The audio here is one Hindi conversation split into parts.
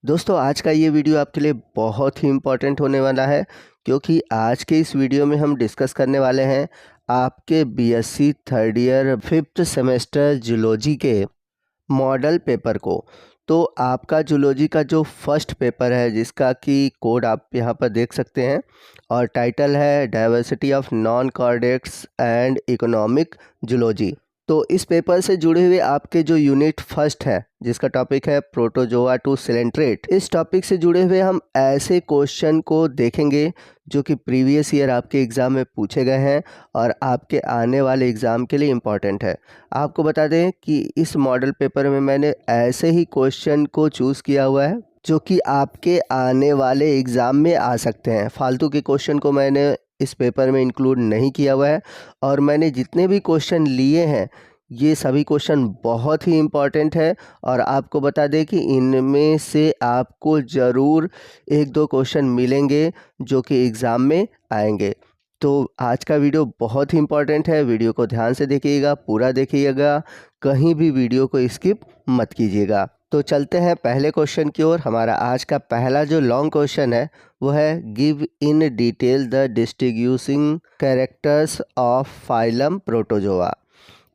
दोस्तों आज का ये वीडियो आपके लिए बहुत ही इम्पोर्टेंट होने वाला है क्योंकि आज के इस वीडियो में हम डिस्कस करने वाले हैं आपके BSc third year fifth semester zoology के मॉडल पेपर को। तो आपका जूलॉजी का जो फर्स्ट पेपर है जिसका कि कोड आप यहाँ पर देख सकते हैं और टाइटल है diversity of non Cordtex and economic zoology. तो इस पेपर से जुड़े हुए आपके जो यूनिट फर्स्ट है जिसका टॉपिक है प्रोटोजोआ टू सिलेंट्रेट, इस टॉपिक से जुड़े हुए हम ऐसे क्वेश्चन को देखेंगे जो कि प्रीवियस ईयर आपके एग्ज़ाम में पूछे गए हैं और आपके आने वाले एग्ज़ाम के लिए इम्पॉर्टेंट है। आपको बता दें कि इस मॉडल पेपर में मैंने ऐसे ही क्वेश्चन को चूज़ किया हुआ है जो कि आपके आने वाले एग्ज़ाम में आ सकते हैं। फालतू के क्वेश्चन को मैंने इस पेपर में इंक्लूड नहीं किया हुआ है और मैंने जितने भी क्वेश्चन लिए हैं ये सभी क्वेश्चन बहुत ही इम्पॉर्टेंट है और आपको बता दें कि इनमें से आपको ज़रूर एक दो क्वेश्चन मिलेंगे जो कि एग्ज़ाम में आएंगे। तो आज का वीडियो बहुत ही इम्पॉर्टेंट है, वीडियो को ध्यान से देखिएगा, पूरा देखिएगा, कहीं भी वीडियो को स्किप मत कीजिएगा। तो चलते हैं पहले क्वेश्चन की ओर। हमारा आज का पहला जो लॉन्ग क्वेश्चन है वो है give in detail the distinguishing characters of phylum protozoa.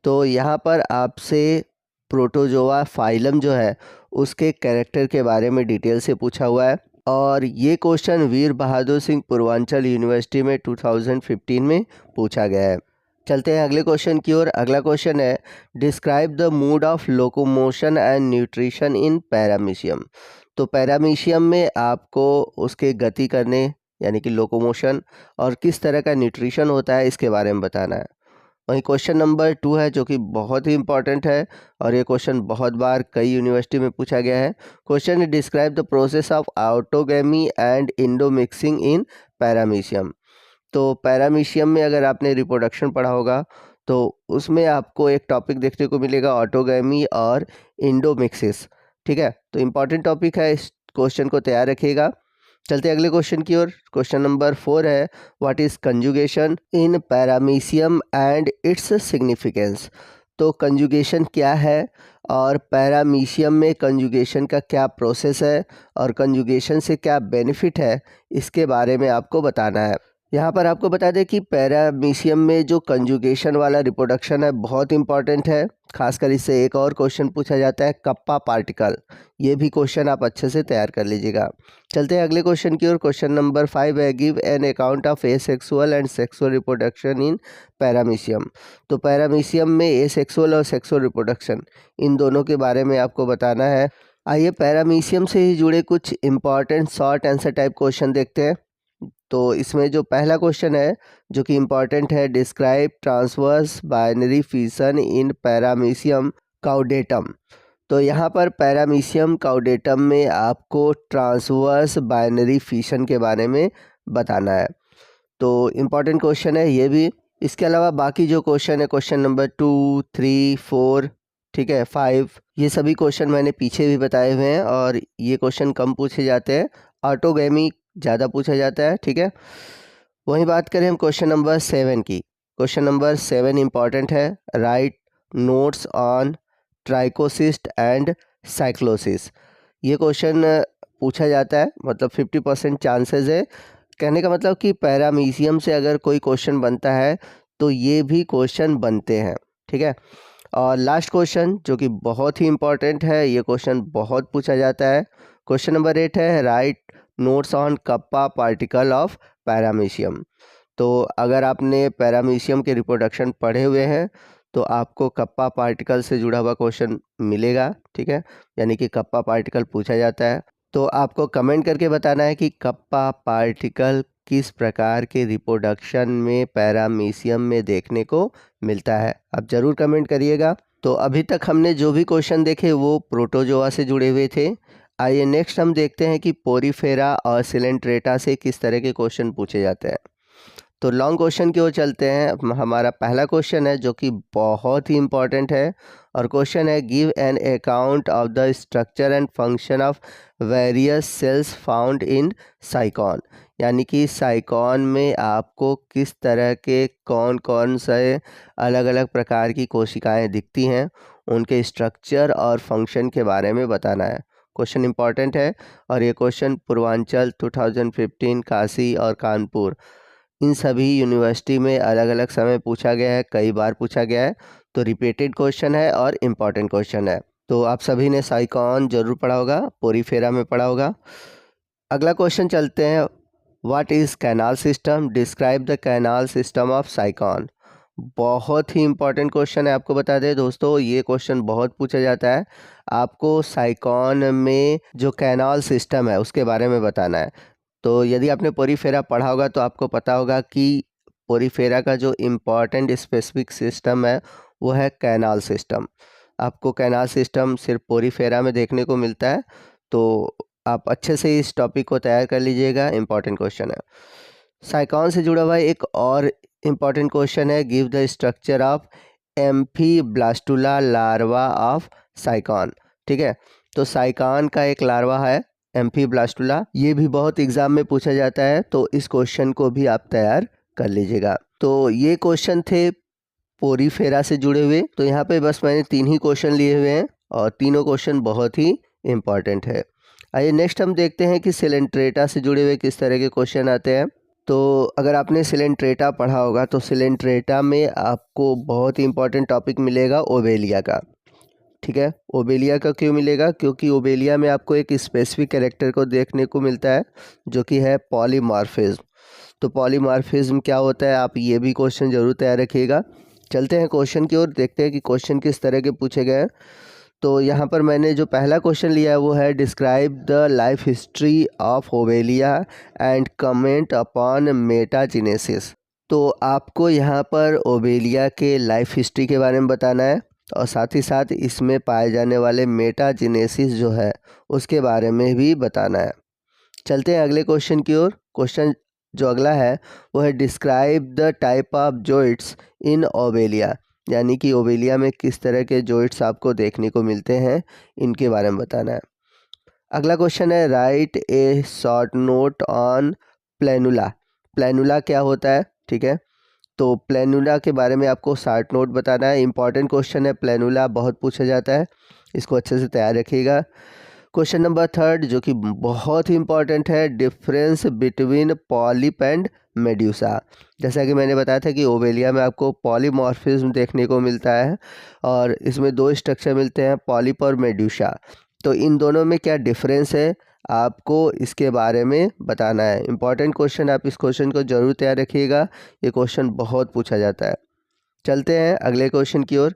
तो यहाँ पर आपसे प्रोटोजोआ फाइलम जो है उसके कैरेक्टर के बारे में डिटेल से पूछा हुआ है और ये क्वेश्चन वीर बहादुर सिंह पूर्वांचल यूनिवर्सिटी में 2015 में पूछा गया है। चलते हैं अगले क्वेश्चन की ओर। अगला क्वेश्चन है describe the mood off locomotion and nutrition in paramecium. तो पैरामीशियम में आपको उसके गति करने यानी कि लोकोमोशन और किस तरह का न्यूट्रिशन होता है इसके बारे में बताना है। वहीं क्वेश्चन नंबर 2 है जो कि बहुत ही इंपॉर्टेंट है और ये क्वेश्चन बहुत बार कई यूनिवर्सिटी में पूछा गया है। Question describe the process of autogamy and endomixis in paramecium. तो पैरामीशियम में अगर आपने रिप्रोडक्शन पढ़ा होगा तो उसमें आपको एक टॉपिक देखने को मिलेगा ऑटोगेमी और इंडोमिक्सिस। ठीक है, तो इम्पॉर्टेंट टॉपिक है, इस क्वेश्चन को तैयार रखिएगा। चलते अगले क्वेश्चन की ओर। क्वेश्चन नंबर 4 है what is conjugation in paramecium and its significance. तो कंजुगेशन क्या है और पैरामीशियम में कंजुगेशन का क्या प्रोसेस है और कंजुगेशन से क्या बेनिफिट है इसके बारे में आपको बताना है। यहाँ पर आपको बता दें कि पैरामीशियम में जो कंजुगेशन वाला रिप्रोडक्शन है बहुत इंपॉर्टेंट है। खासकर इससे एक और क्वेश्चन पूछा जाता है कप्पा पार्टिकल, ये भी क्वेश्चन आप अच्छे से तैयार कर लीजिएगा। चलते हैं अगले क्वेश्चन की ओर। क्वेश्चन नंबर 5 है give an account of asexual and sexual reproduction in paramecium. तो पैरामीशियम में एसेक्सुअल और सेक्सुअल रिप्रोडक्शन इन दोनों के बारे में आपको बताना है। आइए पैरामीशियम से ही जुड़े कुछ important short answer type question देखते हैं। तो इसमें जो पहला क्वेश्चन है जो कि इम्पॉर्टेंट है describe transverse binary fission in paramecium caudatum. तो यहाँ पर पैरामीशियम काउडेटम में आपको ट्रांसवर्स बाइनरी फिशन के बारे में बताना है। तो इम्पॉर्टेंट क्वेश्चन है ये भी। इसके अलावा बाकी जो क्वेश्चन है क्वेश्चन नंबर 2, 3, 4, ठीक है, 5, ये सभी क्वेश्चन मैंने पीछे भी बताए हुए हैं और ये क्वेश्चन कम पूछे जाते हैं, ऑटोगेमी ज़्यादा पूछा जाता है। ठीक है, वहीं बात करें हम क्वेश्चन नंबर 7 की। क्वेश्चन नंबर 7 इम्पॉर्टेंट है right notes on trichocyst and cyclosis. ये क्वेश्चन पूछा जाता है, मतलब 50% चांसेस है। कहने का मतलब कि पैरामीशियम से अगर कोई क्वेश्चन बनता है तो ये भी क्वेश्चन बनते हैं। ठीक है, और लास्ट क्वेश्चन जो कि बहुत ही इंपॉर्टेंट है, ये क्वेश्चन बहुत पूछा जाता है। क्वेश्चन नंबर 8 है right notes on kappa particle of paramecium. तो अगर आपने पैरामीशियम के रिप्रोडक्शन पढ़े हुए हैं तो आपको कप्पा पार्टिकल से जुड़ा हुआ क्वेश्चन मिलेगा। ठीक है, यानी कि कप्पा पार्टिकल पूछा जाता है। तो आपको कमेंट करके बताना है कि कप्पा पार्टिकल किस प्रकार के रिप्रोडक्शन में पैरामीशियम में देखने को मिलता है, आप ज़रूर कमेंट करिएगा। तो अभी तक हमने जो भी क्वेश्चन देखे वो प्रोटोजोआ से जुड़े हुए थे। आइए नेक्स्ट हम देखते हैं कि पोरीफेरा और सिलेंट्रेटा से किस तरह के क्वेश्चन पूछे जाते हैं। तो लॉन्ग क्वेश्चन की ओर चलते हैं। हमारा पहला क्वेश्चन है जो कि बहुत ही इंपॉर्टेंट है और क्वेश्चन है give an account of the structure and function of various cells found in साइकॉन। यानी कि साइकॉन में आपको किस तरह के कौन कौन से अलग अलग प्रकार की कोशिकाएं दिखती हैं, उनके स्ट्रक्चर और फंक्शन के बारे में बताना है। क्वेश्चन इंपॉर्टेंट है और ये क्वेश्चन पूर्वांचल 2015 काशी और कानपुर इन सभी यूनिवर्सिटी में अलग अलग समय पूछा गया है, कई बार पूछा गया है, तो रिपीटेड क्वेश्चन है और इम्पॉर्टेंट क्वेश्चन है। तो आप सभी ने साइकॉन जरूर पढ़ा होगा, पोरीफेरा में पढ़ा होगा। अगला क्वेश्चन चलते हैं, what is canal system, describe the canal system of साइकॉन। बहुत ही इंपॉर्टेंट क्वेश्चन है, आपको बता दें दोस्तों, ये क्वेश्चन बहुत पूछा जाता है। आपको साइकॉन में जो कैनाल सिस्टम है उसके बारे में बताना है। तो यदि आपने पोरीफेरा पढ़ा होगा तो आपको पता होगा कि पोरीफेरा का जो इम्पॉर्टेंट स्पेसिफिक सिस्टम है वो है कैनाल सिस्टम। आपको कैनाल सिस्टम सिर्फ पोरीफेरा में देखने को मिलता है, तो आप अच्छे से इस टॉपिक को तैयार कर लीजिएगा, इम्पॉर्टेंट क्वेश्चन है। साइकॉन से जुड़ा हुआ एक और इम्पॉर्टेंट क्वेश्चन है, give the structure of amphiblastula larva of sycon. ठीक है, तो साइकॉन का एक लार्वा है एम्फीब्लास्टुला, ये भी बहुत एग्जाम में पूछा जाता है, तो इस क्वेश्चन को भी आप तैयार कर लीजिएगा। तो ये क्वेश्चन थे पोरीफेरा से जुड़े हुए। तो यहाँ पे बस मैंने 3 ही क्वेश्चन लिए हुए हैं और तीनों क्वेश्चन बहुत ही इम्पॉर्टेंट है। आइए नेक्स्ट हम देखते हैं कि सिलेंट्रेटा से जुड़े हुए किस तरह के क्वेश्चन आते हैं। तो अगर आपने सिलेंट्रेटा पढ़ा होगा तो सिलेंट्रेटा में आपको बहुत ही इंपॉर्टेंट टॉपिक मिलेगा ओबेलिया का। ठीक है, ओबेलिया का क्यों मिलेगा? क्योंकि ओबेलिया में आपको एक स्पेसिफिक कैरेक्टर को देखने को मिलता है जो कि है पॉलीमॉर्फिज्म। तो पॉलीमॉर्फिज्म क्या होता है, आप ये भी क्वेश्चन जरूर तैयार रखिएगा। चलते हैं क्वेश्चन की ओर, देखते हैं कि क्वेश्चन किस तरह के पूछे गए हैं। तो यहाँ पर मैंने जो पहला क्वेश्चन लिया है वो है, describe the life history of Obelia and comment upon metagenesis. तो आपको यहाँ पर ओबेलिया के लाइफ हिस्ट्री के बारे में बताना है और साथ ही साथ इसमें पाए जाने वाले मेटाजेनेसिस जो है उसके बारे में भी बताना है। चलते हैं अगले क्वेश्चन की ओर। क्वेश्चन जो अगला है वो है, describe the type of joints in Obelia, यानी कि ओबेलिया में किस तरह के जॉइंट्स आपको देखने को मिलते हैं, इनके बारे में बताना है। अगला क्वेश्चन है, right A short note on planula. Planula क्या होता है? ठीक है, तो प्लेनुला के बारे में आपको शॉर्ट नोट बताना है। इंपॉर्टेंट क्वेश्चन है, प्लेनुला बहुत पूछा जाता है, इसको अच्छे से तैयार रखिएगा। क्वेश्चन नंबर 3 जो कि बहुत ही इंपॉर्टेंट है, difference between polyp and medusa. जैसा कि मैंने बताया था कि ओबेलिया में आपको पॉलीमॉर्फिज्म देखने को मिलता है और इसमें 2 स्ट्रक्चर मिलते हैं, पॉलिप और मेड्यूसा। तो इन दोनों में क्या डिफरेंस है, आपको इसके बारे में बताना है। इंपॉर्टेंट क्वेश्चन, आप इस क्वेश्चन को जरूर तैयार रखिएगा, ये क्वेश्चन बहुत पूछा जाता है। चलते हैं अगले क्वेश्चन की ओर।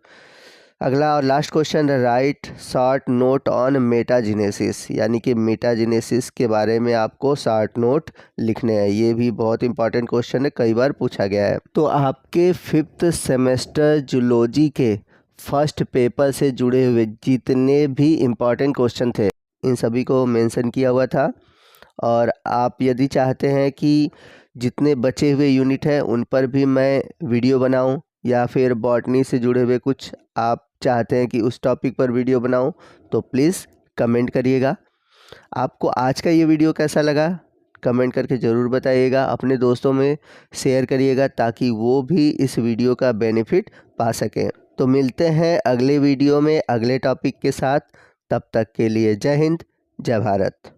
अगला और last question, right short note on metagenesis, यानी कि मेटाजेनेसिस के बारे में आपको शॉर्ट नोट लिखने हैं। ये भी बहुत इंपॉर्टेंट क्वेश्चन है, कई बार पूछा गया है। तो आपके 5th सेमेस्टर जूलॉजी के फर्स्ट पेपर से जुड़े हुए जितने भी इम्पॉर्टेंट क्वेश्चन थे इन सभी को मेंशन किया हुआ था। और आप यदि चाहते हैं कि जितने बचे हुए यूनिट हैं उन पर भी मैं वीडियो बनाऊं, या फिर बॉटनी से जुड़े हुए कुछ आप चाहते हैं कि उस टॉपिक पर वीडियो बनाऊं, तो प्लीज़ कमेंट करिएगा। आपको आज का ये वीडियो कैसा लगा कमेंट करके ज़रूर बताइएगा, अपने दोस्तों में शेयर करिएगा ताकि वो भी इस वीडियो का बेनिफिट पा सकें। तो मिलते हैं अगले वीडियो में अगले टॉपिक के साथ, तब तक के लिए जय हिंद, जय भारत।